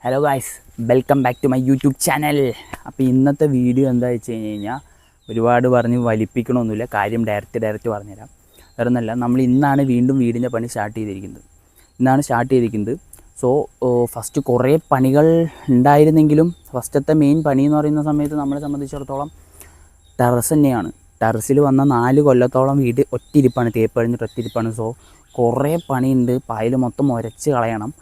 Hello guys, welcome back to my YouTube channel. അപ്പോൾ ഇന്നത്തെ video എന്താ വെച്ച് കഴിഞ്ഞാൽ ഒരുപാട് പറഞ്ഞ് വലിപ്പിക്കണമൊന്നുമില്ല, കാര്യം ഡയറക്റ്റ് പറഞ്ഞുതരാം. വേറെ ഒന്നല്ല, നമ്മൾ ഇന്നാണ് വീണ്ടും വീടിൻ്റെ പണി സ്റ്റാർട്ട് ചെയ്തിരിക്കുന്നത്. സോ ഫസ്റ്റ് കുറേ പണികൾ ഉണ്ടായിരുന്നെങ്കിലും ഫസ്റ്റത്തെ മെയിൻ പണി എന്ന് പറയുന്ന സമയത്ത് നമ്മളെ സംബന്ധിച്ചിടത്തോളം ടെറസ് തന്നെയാണ്. ടെറസിൽ വന്ന 4 കൊല്ലത്തോളം വീട് ഒറ്റിരിപ്പാണ്, തേപ്പ് കഴിഞ്ഞിട്ട് ഒറ്റിരിപ്പാണ്. സോ കുറേ പണിയുണ്ട്, പായൽ മൊത്തം ഉരച്ച് കളയണം.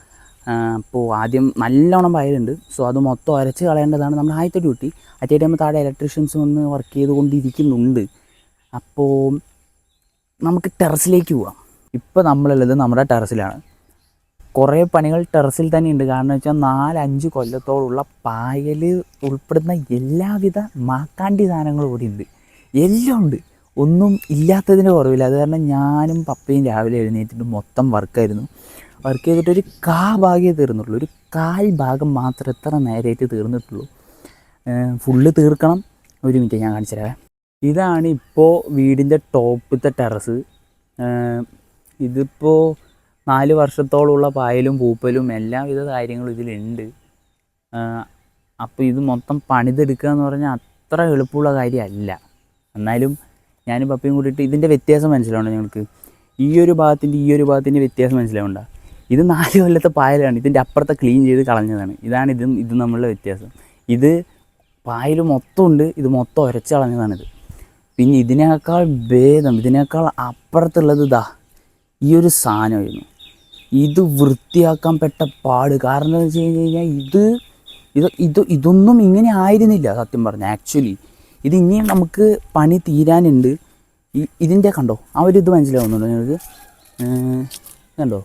അപ്പോൾ ആദ്യം നല്ലോണം പായലുണ്ട്, സോ അത് മൊത്തം ഉരച്ച് കളയേണ്ടതാണ് നമ്മുടെ ആദ്യത്തെ ഡ്യൂട്ടി. അറ്റേ ടൈം താഴെ ഇലക്ട്രീഷ്യൻസ് വന്ന് വർക്ക് ചെയ്തുകൊണ്ടിരിക്കുന്നുണ്ട്. അപ്പോൾ നമുക്ക് ടെറസിലേക്ക് പോവാം. ഇപ്പോൾ നമ്മളുള്ളത് നമ്മുടെ ടെറസിലാണ്. കുറേ പണികൾ ടെറസിൽ തന്നെ ഉണ്ട്. കാരണം വെച്ചാൽ 4-5 കൊല്ലത്തോളമുള്ള പായൽ ഉൾപ്പെടുന്ന എല്ലാവിധ മാക്കാണ്ടി സാധനങ്ങളും കൂടി ഉണ്ട്. എല്ലാം ഉണ്ട്, ഒന്നും ഇല്ലാത്തതിന് കുറവില്ല. അത് കാരണം ഞാനും പപ്പയും രാവിലെ എഴുന്നേറ്റിട്ട് മൊത്തം വർക്ക് ചെയ്തിട്ട് ഒരു ഭാഗമേ തീർന്നുള്ളൂ. ഒരു 1/4 ഭാഗം മാത്രം എത്ര നേരമായിട്ട് തീർന്നിട്ടുള്ളൂ. ഫുള്ള് തീർക്കണം. ഒരു മിനിറ്റ് ഞാൻ കാണിച്ചു തരാം. ഇതാണ് ഇപ്പോൾ വീടിൻ്റെ ടോപ്പത്തെ ടെറസ്. ഇതിപ്പോൾ 4 വർഷത്തോളമുള്ള പായലും പൂപ്പലും എല്ലാവിധ കാര്യങ്ങളും ഇതിലുണ്ട്. അപ്പോൾ ഇത് മൊത്തം പണിതെടുക്കുക എന്ന് പറഞ്ഞാൽ അത്ര എളുപ്പമുള്ള കാര്യമല്ല. എന്നാലും ഞാനും പപ്പയും കൂടിയിട്ട് ഇതിൻ്റെ വ്യത്യാസം മനസ്സിലാവുണ്ടോ നിങ്ങൾക്ക്? ഈ ഒരു ഭാഗത്തിൻ്റെ വ്യത്യാസം മനസ്സിലാവുണ്ടോ? ഇത് 4 കൊല്ലത്തെ പായലാണ്, ഇതിൻ്റെ അപ്പുറത്തെ ക്ലീൻ ചെയ്ത് കളഞ്ഞതാണ്. ഇത് നമ്മളുടെ വ്യത്യാസം. ഇത് പായൽ മൊത്തം ഉണ്ട്, ഇത് മൊത്തം ഉരച്ച് കളഞ്ഞതാണിത്. പിന്നെ ഇതിനേക്കാൾ അപ്പുറത്തുള്ളത് ഈ ഒരു സാധനമായിരുന്നു. ഇത് വൃത്തിയാക്കാൻ പെട്ട പാട്. കാരണം എന്താണെന്ന് വെച്ച് കഴിഞ്ഞാൽ ഇതൊന്നും ഇങ്ങനെ ആയിരുന്നില്ല സത്യം പറഞ്ഞാൽ. ആക്ച്വലി ഇത് ഇനിയും നമുക്ക് പണി തീരാനുണ്ട്. ഇതിൻ്റെ കണ്ടോ, ഇത് മനസ്സിലാവുന്നുണ്ടോ നിങ്ങൾക്ക്? കണ്ടോ,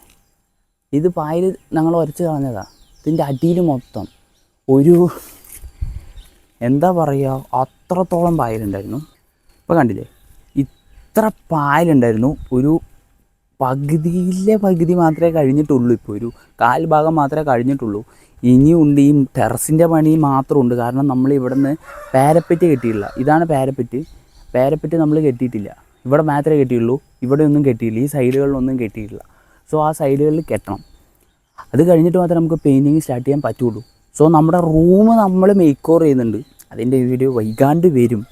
ഇത് പായൽ ഞങ്ങൾ ഉരച്ച് കളഞ്ഞതാണ്. ഇതിൻ്റെ അടിയിൽ മൊത്തം ഒരു എന്താ പറയുക, അത്രത്തോളം പായലുണ്ടായിരുന്നു. ഇപ്പോൾ കണ്ടില്ലേ, ഇത്ര പായലുണ്ടായിരുന്നു. ഒരു പകുതി മാത്രമേ കഴിഞ്ഞിട്ടുള്ളൂ. ഇപ്പോൾ ഒരു 1/4 ഭാഗം മാത്രമേ കഴിഞ്ഞിട്ടുള്ളൂ. ഇനിയുണ്ട്. ഈ ടെറസിൻ്റെ പണി മാത്രമുണ്ട്. കാരണം നമ്മൾ ഇവിടെ നിന്ന് പാരപ്പറ്റ് കെട്ടിയിട്ടില്ല. ഇതാണ് പാരപ്പറ്റ് നമ്മൾ കെട്ടിയിട്ടില്ല. ഇവിടെ മാത്രമേ കെട്ടിയുള്ളൂ, ഇവിടെ ഒന്നും കെട്ടിയില്ല, ഈ സൈഡുകളിലൊന്നും കെട്ടിയിട്ടില്ല. സോ ആ സൈഡുകളിൽ കെട്ടണം. അത് കഴിഞ്ഞിട്ട് മാത്രമേ നമുക്ക് പെയിൻറ്റിങ് സ്റ്റാർട്ട് ചെയ്യാൻ പറ്റുള്ളൂ. സോ നമ്മുടെ റൂം നമ്മൾ മേക്ക് ഓവർ ചെയ്യുന്നുണ്ട്. അതിൻ്റെ വീഡിയോ വൈകാണ്ട് വരും.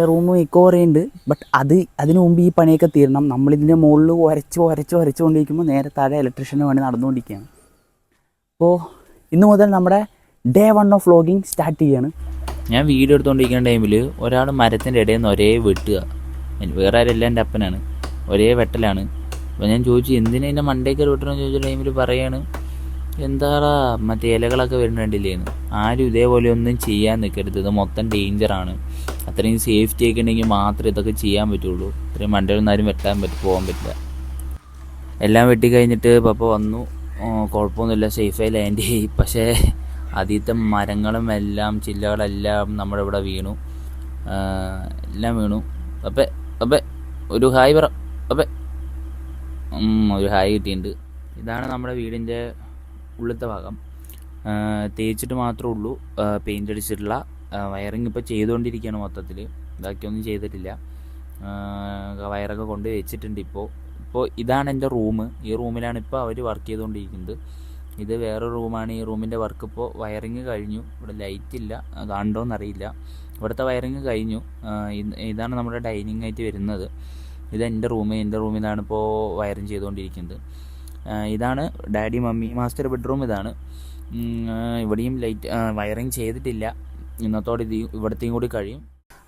റൂം മേക്ക് ഓവർ ചെയ്യുന്നുണ്ട്. ബട്ട് അതിനു മുമ്പ് ഈ പണിയൊക്കെ തീരണം. നമ്മളിതിൻ്റെ മുകളിൽ ഉരച്ചുകൊണ്ടിരിക്കുമ്പോൾ നേരെ താഴെ ഇലക്ട്രീഷ്യൻ്റെ പണി നടന്നുകൊണ്ടിരിക്കുകയാണ്. അപ്പോൾ ഇന്ന് മുതൽ നമ്മുടെ ഡേ 1 ഓഫ് വ്ലോഗിങ് സ്റ്റാർട്ട് ചെയ്യാണ്. ഞാൻ വീഡിയോ എടുത്തുകൊണ്ടിരിക്കുന്ന ടൈമിൽ ഒരാൾ മരത്തിൻ്റെ ഇടയിൽ നിന്ന് ഒരേ വെട്ടുക. വേറെ ആരെല്ലാം എൻ്റെ അപ്പനാണ്, ഒരേ വെട്ടലാണ്. അപ്പോൾ ഞാൻ ചോദിച്ചു എന്തിനാ എൻ്റെ മണ്ടേക്ക് വെട്ടണമെന്ന് ചോദിച്ച ടൈമിൽ പറയാണ്, എന്താടാ മറ്റേ ഇലകളൊക്കെ വരുന്നുണ്ടില്ലേന്ന്. ആരും ഇതേപോലെ ഒന്നും ചെയ്യാൻ നിൽക്കരുത്, ഇത് മൊത്തം ഡേഞ്ചറാണ്. അത്രയും സേഫ്റ്റി ഒക്കെ ഉണ്ടെങ്കിൽ മാത്രമേ ഇതൊക്കെ ചെയ്യാൻ പറ്റുള്ളൂ. ഇത്രയും മണ്ടയിലൊന്നും ആരും പോകാൻ പറ്റില്ല. എല്ലാം വെട്ടി കഴിഞ്ഞിട്ട് പപ്പ വന്നു. കുഴപ്പമൊന്നുമില്ല, സേഫായി ലാൻഡ് ചെയ്യും. പക്ഷേ ആദ്യത്തെ മരങ്ങളും എല്ലാം ചില്ലകളെല്ലാം നമ്മുടെ ഇവിടെ വീണു. എല്ലാം വീണു. അപ്പേ ഒരു ഹായ് പറ. ഒരു ഹായ് കിട്ടിയിട്ടുണ്ട്. ഇതാണ് നമ്മുടെ വീടിൻ്റെ ഉള്ളിലത്തെ ഭാഗം. തേച്ചിട്ട് മാത്രമേ ഉള്ളൂ, പെയിൻ്റ് അടിച്ചിട്ടുള്ള. വയറിങ് ഇപ്പോൾ ചെയ്തുകൊണ്ടിരിക്കുകയാണ് മൊത്തത്തിൽ. ബാക്കിയൊന്നും ചെയ്തിട്ടില്ല. വയറൊക്കെ കൊണ്ട് വെച്ചിട്ടുണ്ട്. ഇപ്പോൾ ഇതാണ് എൻ്റെ റൂം. ഈ റൂമിലാണ് ഇപ്പോൾ അവർ വർക്ക് ചെയ്തുകൊണ്ടിരിക്കുന്നത്. ഇത് വേറൊരു റൂമാണ്. ഈ റൂമിൻ്റെ വർക്ക് ഇപ്പോൾ വയറിങ് കഴിഞ്ഞു. ഇവിടെ ലൈറ്റ് ഇല്ല, കണ്ടോന്നറിയില്ല. ഇവിടുത്തെ വയറിങ് കഴിഞ്ഞു. ഇതാണ് നമ്മുടെ ഡൈനിങ് ആയിട്ട് വരുന്നത്. ഇത് എൻ്റെ റൂമിലാണ് ഇപ്പോൾ വയറിങ് ചെയ്തുകൊണ്ടിരിക്കുന്നത്. ഇതാണ് ഡാഡി മമ്മി മാസ്റ്റർ ബെഡ്റൂം. ഇതാണ്. ഇവിടെയും ലൈറ്റ് വയറിങ് ചെയ്തിട്ടില്ല. ഇന്നത്തോടെ ഇവിടത്തെയും കൂടി കഴിയും.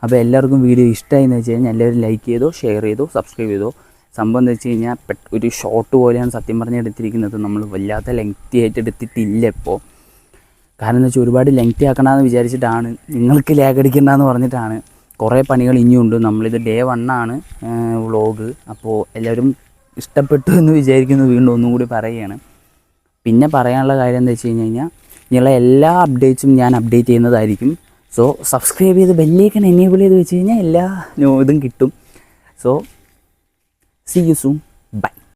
അപ്പോൾ എല്ലാവർക്കും വീഡിയോ ഇഷ്ടമായി എന്ന് വെച്ച് കഴിഞ്ഞാൽ എല്ലാവരും ലൈക്ക് ചെയ്തോ, ഷെയർ ചെയ്തോ, സബ്സ്ക്രൈബ് ചെയ്തോ. സംഭവം എന്ന് വെച്ച് കഴിഞ്ഞാൽ ഒരു ഷോർട്ട് പോലെയാണ് സത്യം പറഞ്ഞ് എടുത്തിരിക്കുന്നത്. നമ്മൾ വല്ലാത്ത ലെങ്തി ആയിട്ട് എടുത്തിട്ടില്ല ഇപ്പോൾ. കാരണം എന്ന് വെച്ചാൽ ഒരുപാട് ലെങ്തി ആക്കണമെന്ന് വിചാരിച്ചിട്ടാണ്, നിങ്ങൾക്ക് ലാഗ് അടിക്കണ്ടെന്ന് പറഞ്ഞിട്ടാണ്. കുറേ പണികൾ ഇനിയുണ്ട്. നമ്മളിത് ഡേ 1 ആണ് വ്ളോഗ്. അപ്പോൾ എല്ലാവരും ഇഷ്ടപ്പെട്ടു എന്ന് വിചാരിക്കുന്നു. വീണ്ടും ഒന്നും കൂടി പറയുകയാണ്. പിന്നെ പറയാനുള്ള കാര്യം എന്താ വെച്ച് കഴിഞ്ഞാൽ നിങ്ങളെ എല്ലാ അപ്ഡേറ്റ്സും ഞാൻ അപ്ഡേറ്റ് ചെയ്യുന്നതായിരിക്കും. സോ സബ്സ്ക്രൈബ് ചെയ്ത് ബെല്ലൈക്കൺ എനേബിൾ ചെയ്ത് വെച്ച് കഴിഞ്ഞാൽ എല്ലാ ഇതും കിട്ടും. So see you soon. Bye.